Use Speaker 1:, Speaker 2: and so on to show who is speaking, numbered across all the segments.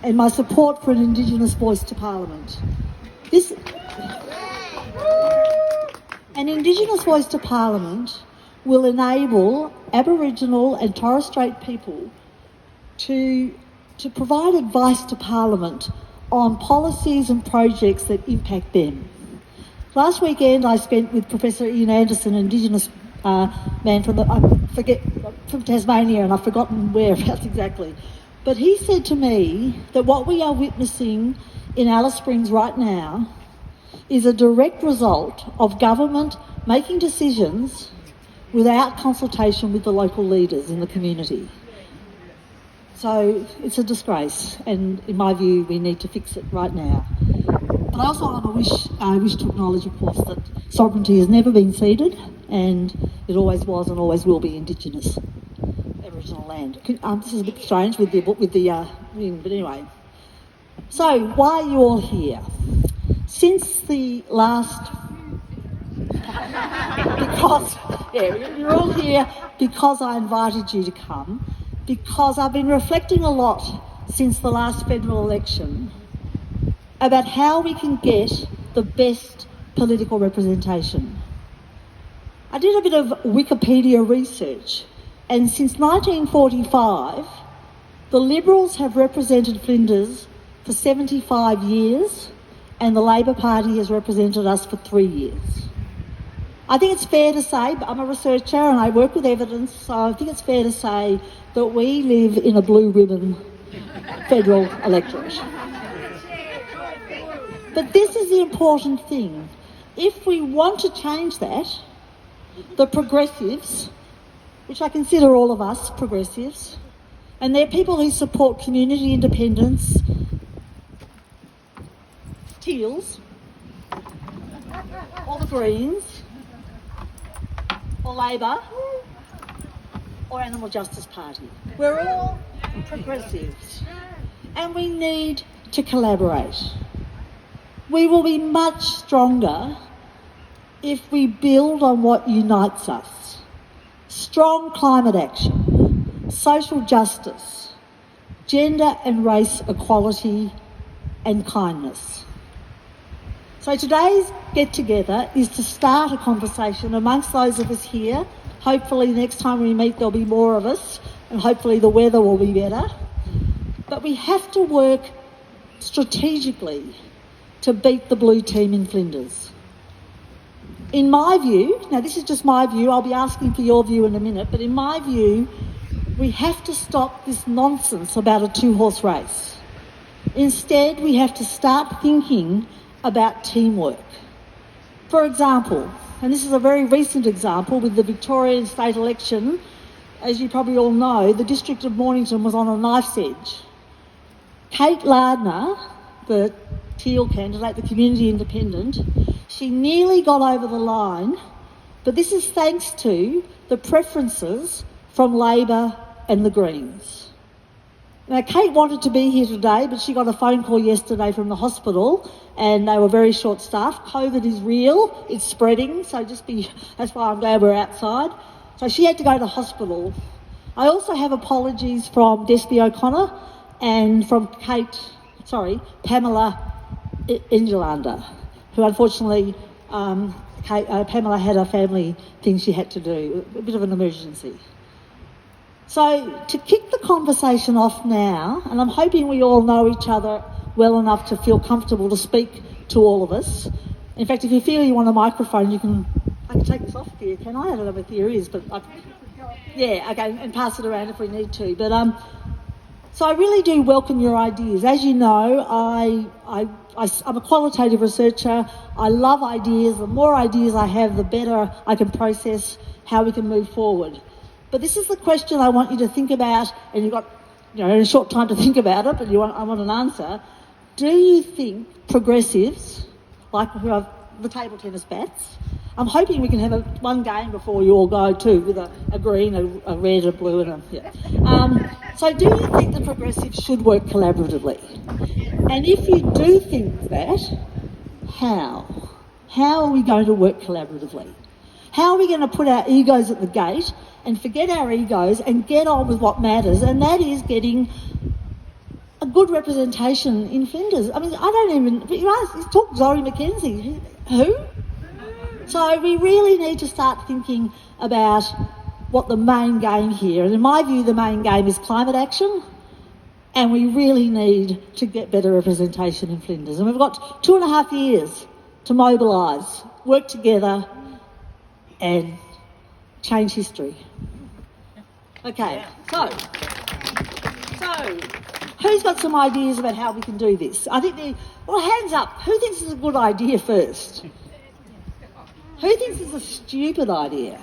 Speaker 1: and my support for an Indigenous voice to Parliament. An Indigenous voice to Parliament will enable Aboriginal and Torres Strait people to provide advice to Parliament on policies and projects that impact them. Last weekend I spent with Professor Ian Anderson, an Indigenous man from Tasmania, and I've forgotten whereabouts exactly. But he said to me that what we are witnessing in Alice Springs right now is a direct result of government making decisions without consultation with the local leaders in the community. So it's a disgrace, and in my view, we need to fix it right now. But I also wish to acknowledge, of course, that sovereignty has never been ceded, and it always was and always will be Indigenous Aboriginal land. This is a bit strange with the ring, but anyway. So why are you all here? Since the last... you're all here because I invited you to come, because I've been reflecting a lot since the last federal election about how we can get the best political representation. I did a bit of Wikipedia research, and since 1945, the Liberals have represented Flinders for 75 years, and the Labor Party has represented us for 3 years. I think it's fair to say, I'm a researcher and I work with evidence, so I think it's fair to say that we live in a blue ribbon federal electorate. But this is the important thing. If we want to change that, the progressives, which I consider all of us progressives, and they're people who support community independence, Teals, or the Greens, or Labor, or Animal Justice Party. We're all progressives, and we need to collaborate. We will be much stronger if we build on what unites us. Strong climate action, social justice, gender and race equality, and kindness. So today's get-together is to start a conversation amongst those of us here. Hopefully next time we meet there'll be more of us, and hopefully the weather will be better. But we have to work strategically to beat the blue team in Flinders. In my view, now this is just my view, I'll be asking for your view in a minute, but in my view, we have to stop this nonsense about a two-horse race. Instead, we have to start thinking about teamwork. For example, and this is a very recent example with the Victorian state election, as you probably all know, the district of Mornington was on a knife's edge. Kate Lardner, the Teal candidate, the community independent, she nearly got over the line, but this is thanks to the preferences from Labor and the Greens. Now, Kate wanted to be here today, but she got a phone call yesterday from the hospital and they were very short-staffed. COVID is real, it's spreading, so that's why I'm glad we're outside. So she had to go to hospital. I also have apologies from Despy O'Connor and from Pamela Ingelander, who unfortunately, Pamela had a family thing she had to do, a bit of an emergency. So to kick the conversation off now, and I'm hoping we all know each other well enough to feel comfortable to speak to all of us. In fact, if you feel you want a microphone, I can take this off here, can I? I don't know if there is, but okay, and pass it around if we need to. But so I really do welcome your ideas. As you know, I'm a qualitative researcher. I love ideas. The more ideas I have, the better I can process how we can move forward. But this is the question I want you to think about, and you've got a short time to think about it, but I want an answer. Do you think progressives, like who have the table tennis bats, I'm hoping we can have one game before you all go too, with a green, a red, a blue, and so do you think the progressives should work collaboratively? And if you do think that, how? How are we going to work collaboratively? How are we going to put our egos at the gate and forget our egos and get on with what matters, and that is getting a good representation in Flinders. I mean, I don't even, you talk Zoe McKenzie, who? So we really need to start thinking about what the main game here, and in my view the main game is climate action, and we really need to get better representation in Flinders. And we've got 2.5 years to mobilise, work together and change history. Okay, so who's got some ideas about how we can do this? I think hands up. Who thinks it's a good idea first? Who thinks it's a stupid idea?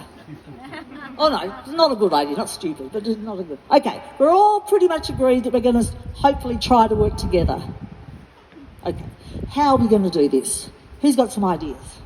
Speaker 1: Oh no, it's not a good idea, not stupid, but it's not a good... Okay, we're all pretty much agreed that we're going to hopefully try to work together. Okay, how are we going to do this? Who's got some ideas?